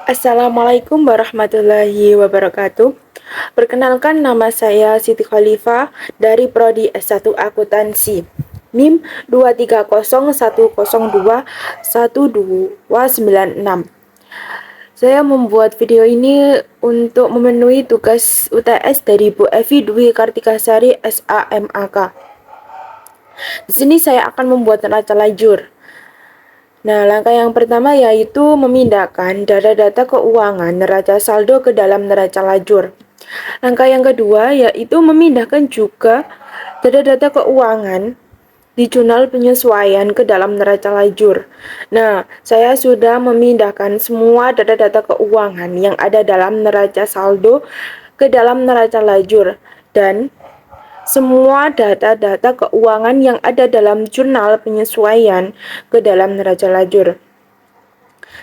Assalamualaikum warahmatullahi wabarakatuh. Perkenalkan, nama saya Siti Khalifah dari Prodi S1 Akuntansi. NIM 23010212296. Saya membuat video ini untuk memenuhi tugas UTS dari Bu Evi Dwi Kartikasari SAMAK. Di sini saya akan membuat neraca lajur. Nah, langkah yang pertama yaitu memindahkan data-data keuangan neraca saldo ke dalam neraca lajur. Langkah yang kedua yaitu memindahkan juga data-data keuangan di jurnal penyesuaian ke dalam neraca lajur. Nah, saya sudah memindahkan semua data-data keuangan yang ada dalam neraca saldo ke dalam neraca lajur dan semua data-data keuangan yang ada dalam jurnal penyesuaian ke dalam neraca lajur.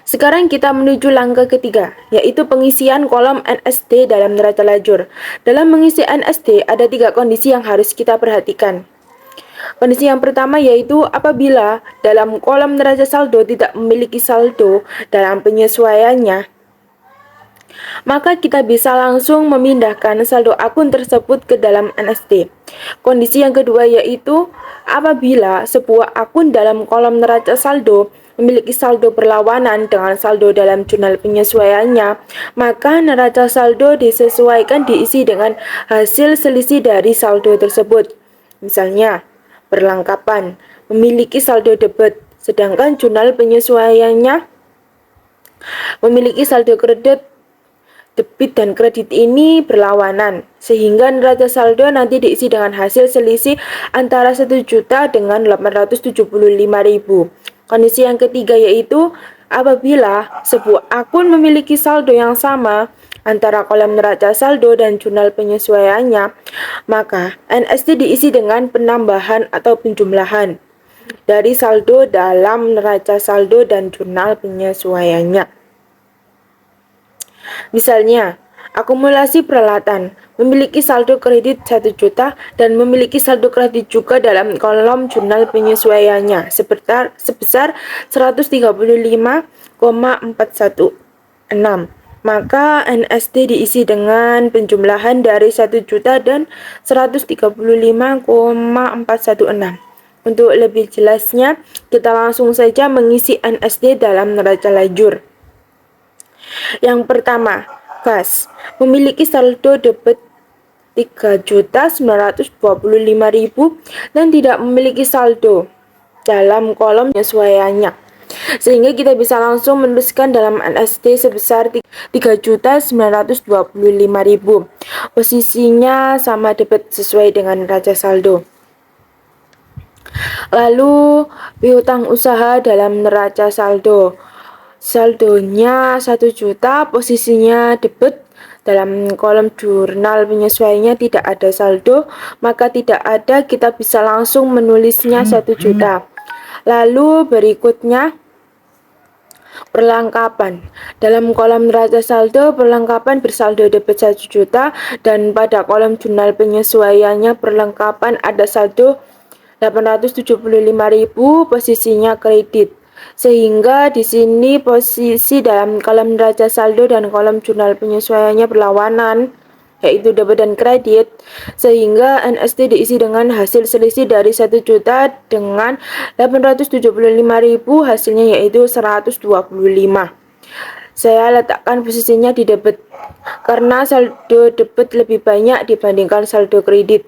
Sekarang kita menuju langkah ketiga, yaitu pengisian kolom NSD dalam neraca lajur. Dalam mengisi NSD, ada 3 kondisi yang harus kita perhatikan. Kondisi yang pertama yaitu apabila dalam kolom neraca saldo tidak memiliki saldo dalam penyesuaiannya, maka kita bisa langsung memindahkan saldo akun tersebut ke dalam NSD. Kondisi yang kedua yaitu apabila sebuah akun dalam kolom neraca saldo memiliki saldo berlawanan dengan saldo dalam jurnal penyesuaiannya, maka neraca saldo disesuaikan diisi dengan hasil selisih dari saldo tersebut. Misalnya, perlengkapan memiliki saldo debit, sedangkan jurnal penyesuaiannya memiliki saldo kredit. Debit dan kredit ini berlawanan, sehingga neraca saldo nanti diisi dengan hasil selisih antara 1 juta dengan 875.000. Kondisi yang ketiga yaitu apabila sebuah akun memiliki saldo yang sama antara kolom neraca saldo dan jurnal penyesuaiannya, maka NSD diisi dengan penambahan atau penjumlahan dari saldo dalam neraca saldo dan jurnal penyesuaiannya. Misalnya, akumulasi peralatan memiliki saldo kredit 1 juta dan memiliki saldo kredit juga dalam kolom jurnal penyesuaiannya sebesar 135,416. Maka NSD diisi dengan penjumlahan dari 1 juta dan 135,416. Untuk lebih jelasnya, kita langsung saja mengisi NSD dalam neraca lajur. Yang pertama, gas memiliki saldo debit 3.925.000 dan tidak memiliki saldo dalam kolom penyesuaiannya. Sehingga kita bisa langsung menuliskan dalam NSD sebesar 3.925.000. Posisinya sama debit sesuai dengan neraca saldo. Lalu, piutang usaha dalam neraca saldo. Saldonya 1 juta, posisinya debit, dalam kolom jurnal penyesuaiannya tidak ada saldo, maka tidak ada, kita bisa langsung menulisnya 1 juta. Lalu berikutnya perlengkapan. Dalam kolom neraca saldo, perlengkapan bersaldo debit 1 juta dan pada kolom jurnal penyesuaiannya perlengkapan ada saldo 875.000, posisinya kredit. Sehingga di sini posisi dalam kolom neraca saldo dan kolom jurnal penyesuaiannya berlawanan, yaitu debit dan kredit, sehingga NSD diisi dengan hasil selisih dari 1 juta dengan 875.000, hasilnya yaitu 125. Saya letakkan posisinya di debit karena saldo debit lebih banyak dibandingkan saldo kredit.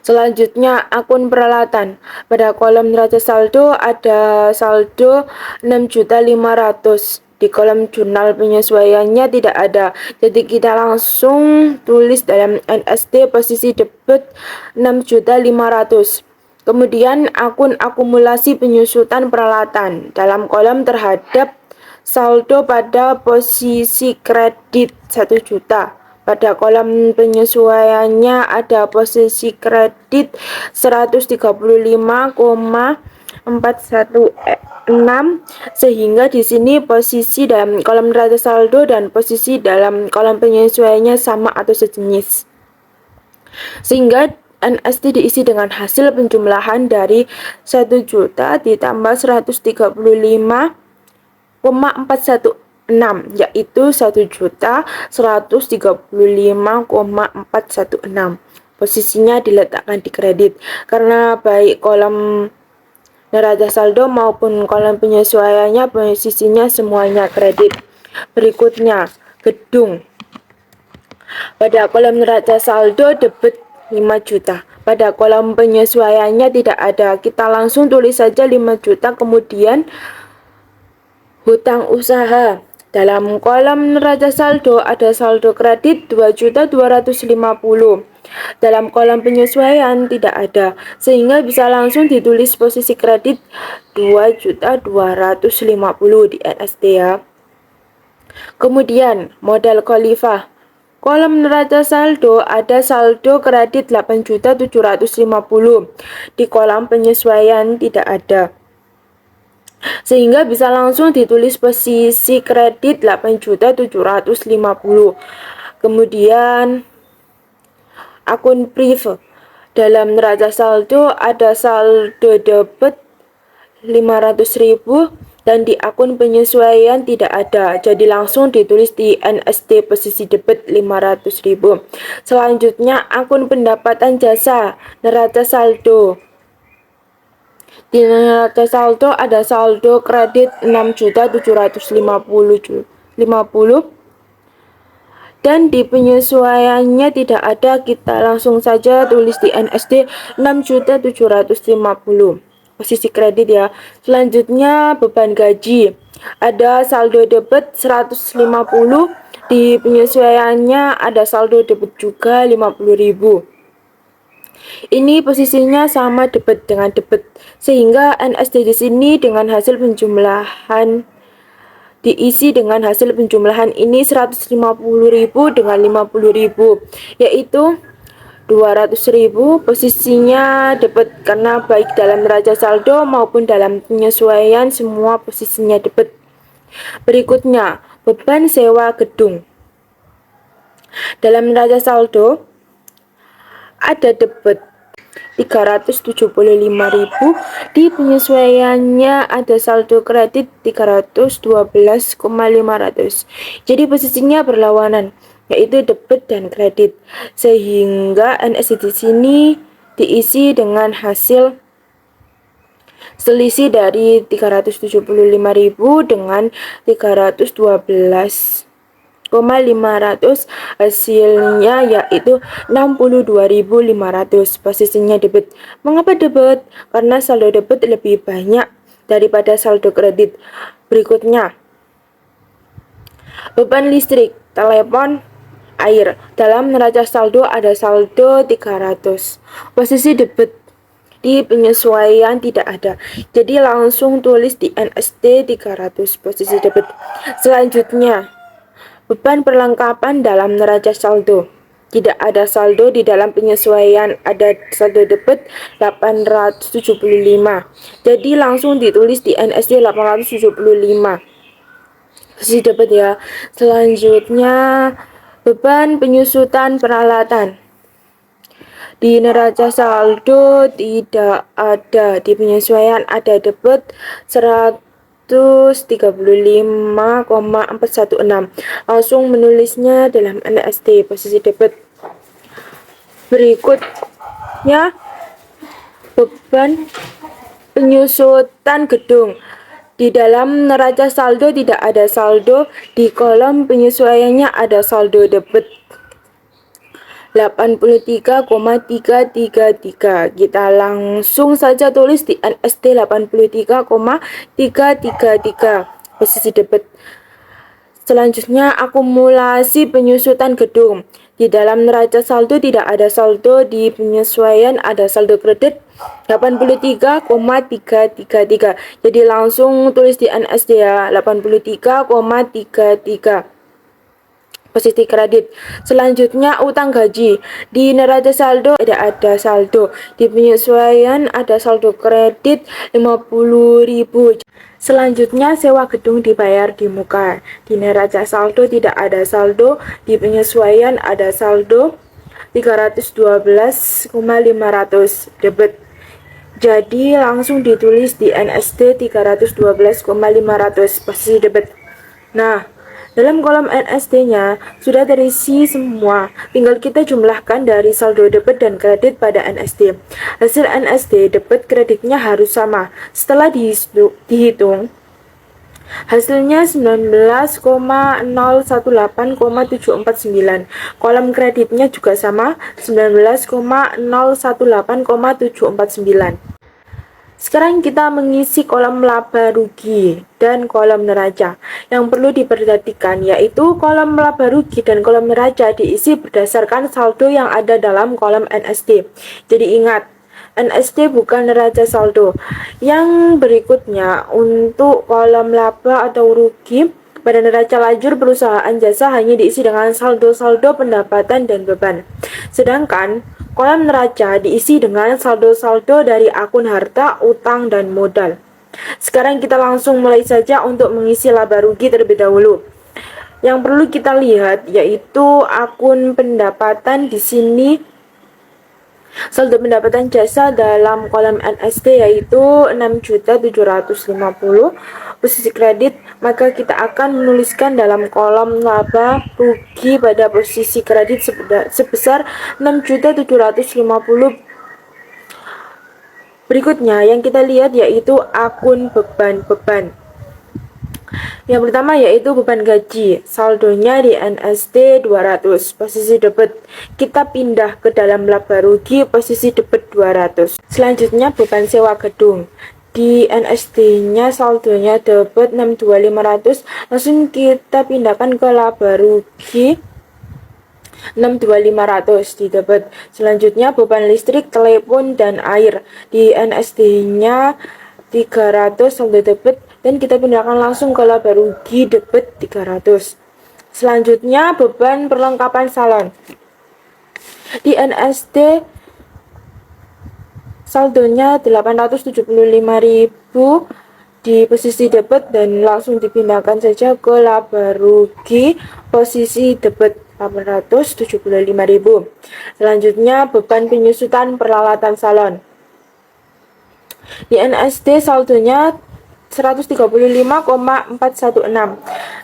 Selanjutnya, akun peralatan. Pada kolom neraca saldo ada saldo 6.500.000. Di kolom jurnal penyesuaiannya tidak ada. Jadi kita langsung tulis dalam NSD posisi debit 6.500.000. Kemudian akun akumulasi penyusutan peralatan. Dalam kolom terhadap saldo pada posisi kredit 1 juta. Pada kolom penyesuaiannya ada posisi kredit 135,416, sehingga di sini posisi dalam kolom neraca saldo dan posisi dalam kolom penyesuaiannya sama atau sejenis. Sehingga NSD diisi dengan hasil penjumlahan dari 1 juta ditambah 135,416 yaitu 1.135,416. Posisinya diletakkan di kredit karena baik kolom neraca saldo maupun kolom penyesuaiannya posisinya semuanya kredit. Berikutnya, gedung. Pada kolom neraca saldo debit 5 juta. Pada kolom penyesuaiannya tidak ada. Kita langsung tulis saja 5 juta, kemudian hutang usaha. Dalam kolom neraca saldo ada saldo kredit 2.250. Dalam kolom penyesuaian tidak ada, sehingga bisa langsung ditulis posisi kredit 2.250 di NST ya. Kemudian modal Khalifah. Kolom neraca saldo ada saldo kredit 8.750. Di kolom penyesuaian tidak ada, sehingga bisa langsung ditulis posisi kredit 8.750. Kemudian akun prive. Dalam neraca saldo ada saldo debit 500.000 dan di akun penyesuaian tidak ada, jadi langsung ditulis di NST posisi debit 500.000. Selanjutnya akun pendapatan jasa neraca saldo. Di neraca saldo ada saldo kredit 6.750 dan di penyesuaiannya tidak ada, kita langsung saja tulis di NSD 6.750 posisi kredit ya. Selanjutnya beban gaji, ada saldo debit 150, di penyesuaiannya ada saldo debit juga 50.000. Ini posisinya sama debit dengan debit, sehingga NSD di sini dengan hasil penjumlahan diisi dengan hasil penjumlahan ini 150.000 dengan 50.000, yaitu 200.000. Posisinya debit karena baik dalam neraca saldo maupun dalam penyesuaian semua posisinya debit. Berikutnya, beban sewa gedung. Dalam neraca saldo ada debit 375.000, di penyesuaiannya ada saldo kredit 312,500. Jadi posisinya berlawanan, yaitu debit dan kredit, sehingga NSD di sini diisi dengan hasil selisih dari 375.000 dengan 312,500, hasilnya yaitu 62.500. Posisinya debit. Mengapa debit? Karena saldo debit lebih banyak daripada saldo kredit. Berikutnya, beban listrik, telepon, air. Dalam neraca saldo ada saldo 300. Posisi debit. Di penyesuaian tidak ada, jadi langsung tulis di NST 300 posisi debit. Selanjutnya, beban perlengkapan dalam neraca saldo. Tidak ada saldo di dalam penyesuaian, ada saldo debit 875. Jadi langsung ditulis di NSD 875. Posisi debit ya. Selanjutnya, beban penyusutan peralatan. Di neraca saldo tidak ada, di penyesuaian ada debit 135,416. Langsung menulisnya dalam NST posisi debit. Berikutnya, beban penyusutan gedung. Di dalam neraca saldo tidak ada saldo, di kolom penyesuaiannya ada saldo debit 83,333. Kita langsung saja tulis di NST 83,333 posisi debit. Selanjutnya, akumulasi penyusutan gedung. Di dalam neraca saldo tidak ada saldo, di penyesuaian ada saldo kredit 83,333. Jadi langsung tulis di NSD ya, 83,33 posisi kredit. Selanjutnya, utang gaji. Di neraca saldo tidak ada saldo, di penyesuaian ada saldo kredit 50.000. Selanjutnya, sewa gedung dibayar di muka. Di neraca saldo tidak ada saldo, di penyesuaian ada saldo 312,500 debit. Jadi langsung ditulis di NSD 312,500 posisi debit. Nah, Dalam kolom NSD-nya sudah terisi semua, tinggal kita jumlahkan dari saldo debit dan kredit pada NSD. Hasil NSD debit kreditnya harus sama. Setelah dihitung, hasilnya 19,018,749. Kolom kreditnya juga sama, 19,018,749. Sekarang kita mengisi kolom laba rugi dan kolom neraca. Yang perlu diperhatikan yaitu kolom laba rugi dan kolom neraca diisi berdasarkan saldo yang ada dalam kolom NSD. Jadi ingat, NSD bukan neraca saldo. Yang berikutnya untuk kolom laba atau rugi pada neraca lajur perusahaan jasa hanya diisi dengan saldo-saldo pendapatan dan beban. Sedangkan kolom neraca diisi dengan saldo-saldo dari akun harta, utang, dan modal. Sekarang kita langsung mulai saja untuk mengisi laba rugi terlebih dahulu. Yang perlu kita lihat yaitu akun pendapatan di sini. Saldo pendapatan jasa dalam kolom NSD yaitu 6.750. Posisi kredit, maka kita akan menuliskan dalam kolom laba rugi pada posisi kredit sebesar 6.750. Berikutnya yang kita lihat yaitu akun beban. Yang pertama yaitu beban gaji, saldonya di NSD 200, posisi debit. Kita pindah ke dalam laba rugi, posisi debit 200. Selanjutnya beban sewa gedung. Di NSD-nya saldonya debit 62500, langsung kita pindahkan ke laba rugi 62500 di debit. Selanjutnya beban listrik, telepon, dan air. Di NSD-nya 300 saldo debit dan kita pindahkan langsung ke laba rugi debit 300. Selanjutnya beban perlengkapan salon. Di NSD saldonya 875.000 di posisi debit dan langsung dipindahkan saja ke laba rugi posisi debit 875.000. Selanjutnya beban penyusutan peralatan salon. Di NSD saldonya 135,416.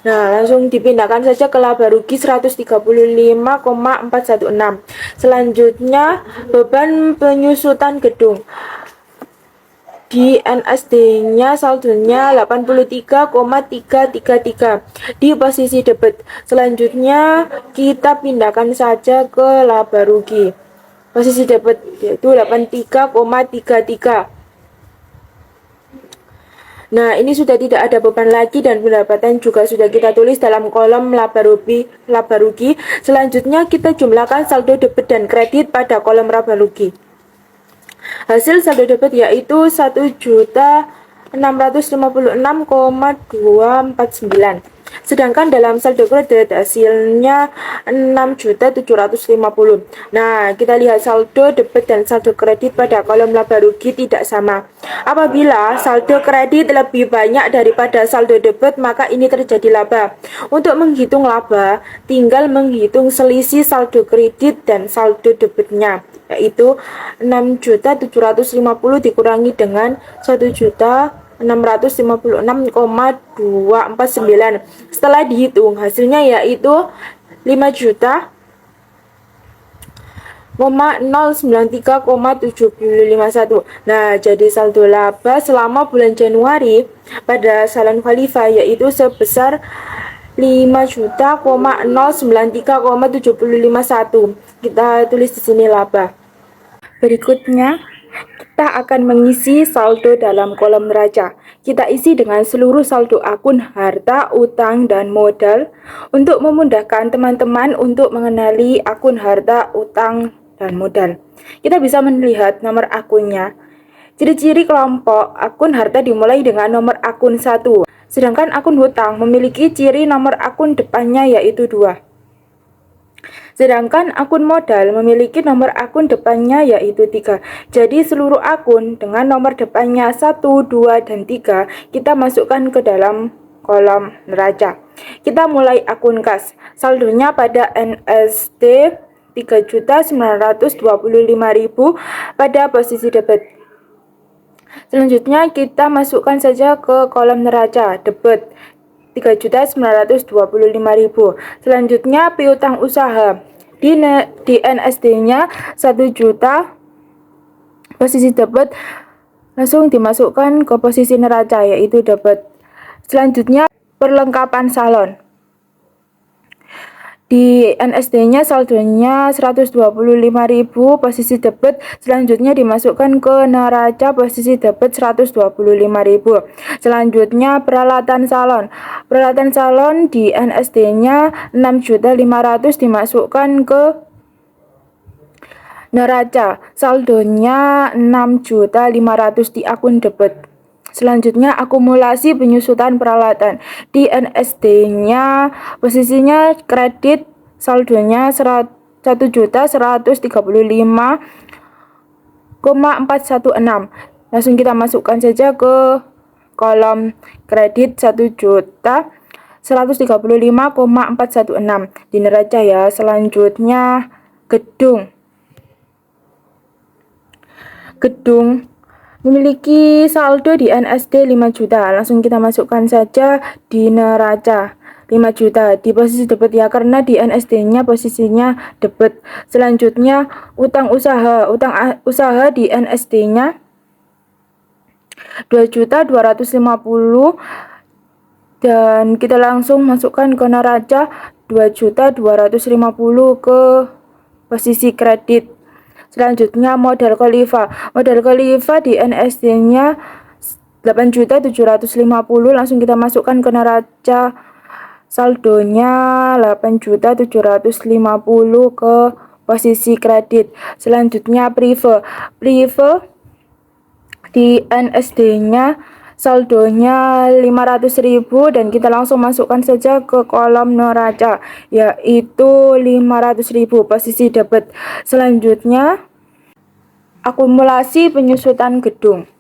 Nah, langsung dipindahkan saja ke laba rugi 135,416. Selanjutnya beban penyusutan gedung. Di NSD-nya saldonya 83,333 di posisi debit. Selanjutnya kita pindahkan saja ke laba rugi. Posisi debit yaitu 83,33. Nah, ini sudah tidak ada beban lagi dan pendapatan juga sudah kita tulis dalam kolom laba rugi. Selanjutnya kita jumlahkan saldo debit dan kredit pada kolom laba rugi. Hasil saldo debit yaitu 1.656,249. Sedangkan dalam saldo kredit hasilnya 6.750. Nah, kita lihat saldo debit dan saldo kredit pada kolom laba rugi tidak sama. Apabila saldo kredit lebih banyak daripada saldo debit, maka ini terjadi laba. Untuk menghitung laba, tinggal menghitung selisih saldo kredit dan saldo debitnya, yaitu 6.750 dikurangi dengan 1.656,249. Setelah dihitung hasilnya yaitu 5.093,7051. Nah, jadi saldo laba selama bulan Januari pada salon Khalifa yaitu sebesar 5.093,7051. Kita tulis di sini laba. Berikutnya, kita akan mengisi saldo dalam kolom neraca. Kita isi dengan seluruh saldo akun harta, utang, dan modal untuk memudahkan teman-teman untuk mengenali akun harta, utang, dan modal. Kita bisa melihat nomor akunnya. Ciri-ciri kelompok akun harta dimulai dengan nomor akun 1, sedangkan akun hutang memiliki ciri nomor akun depannya yaitu 2. Sedangkan akun modal memiliki nomor akun depannya yaitu 3. Jadi seluruh akun dengan nomor depannya 1, 2, dan 3 kita masukkan ke dalam kolom neraca. Kita mulai akun kas. Saldonya pada NSD 3.925.000 pada posisi debit. Selanjutnya kita masukkan saja ke kolom neraca debit 3.925.000. Selanjutnya piutang usaha di NSD-nya 1 juta, posisi debit langsung dimasukkan ke posisi neraca yaitu debit. Selanjutnya perlengkapan salon. Di NSD-nya saldonya 125.000, posisi debit, selanjutnya dimasukkan ke neraca, posisi debit 125.000. Selanjutnya peralatan salon. Peralatan salon di NSD-nya 6.500.000 dimasukkan ke neraca, saldonya 6.500.000 di akun debit. Selanjutnya akumulasi penyusutan peralatan. Di NSD-nya posisinya kredit, saldonya 1.135.416. Langsung kita masukkan saja ke kolom kredit 1.135.416 di neraca ya. Selanjutnya gedung memiliki saldo di NSD 5 juta. Langsung kita masukkan saja di neraca 5 juta di posisi debit ya, karena di NSD-nya posisinya debit. Selanjutnya utang usaha. Utang usaha di NSD-nya 2.250.000 dan kita langsung masukkan ke neraca 2.250.000 ke posisi kredit. Selanjutnya modal Khalifa. Modal Khalifa di NSD-nya 8.750.000, langsung kita masukkan ke neraca, saldonya 8.750.000 ke posisi kredit. Selanjutnya Prive di NSD-nya saldonya 500.000 dan kita langsung masukkan saja ke kolom neraca yaitu 500.000 posisi debit. Selanjutnya akumulasi penyusutan gedung.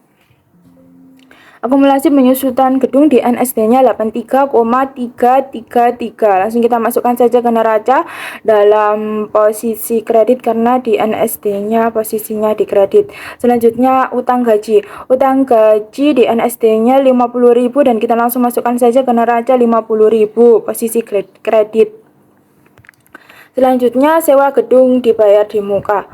Akumulasi penyusutan gedung di NSD-nya 83,333. Langsung kita masukkan saja ke neraca dalam posisi kredit karena di NSD-nya posisinya di kredit. Selanjutnya utang gaji. Utang gaji di NSD-nya 50.000 dan kita langsung masukkan saja ke neraca 50.000 posisi kredit. Selanjutnya sewa gedung dibayar di muka.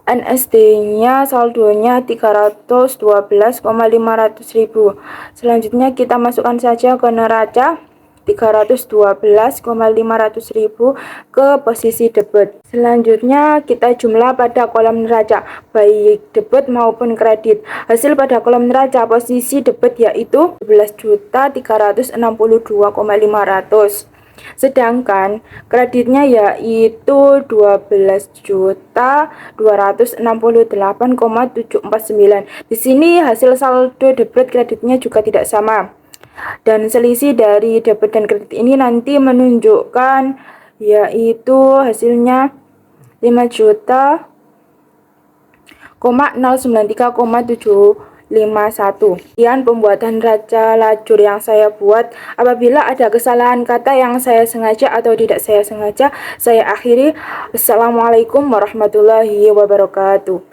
NSD-nya saldonya 312.500.000. Selanjutnya kita masukkan saja ke neraca 312.500.000 ke posisi debit. Selanjutnya kita jumlah pada kolom neraca baik debit maupun kredit. Hasil pada kolom neraca posisi debit yaitu 11.362.500. Sedangkan kreditnya yaitu 12.268,749. Di sini hasil saldo debit kreditnya juga tidak sama. Dan selisih dari debit dan kredit ini nanti menunjukkan yaitu hasilnya 5.093,751. Sekian pembuatan neraca lajur yang saya buat. Apabila ada kesalahan kata yang saya sengaja atau tidak saya sengaja, saya akhiri. Assalamualaikum warahmatullahi wabarakatuh.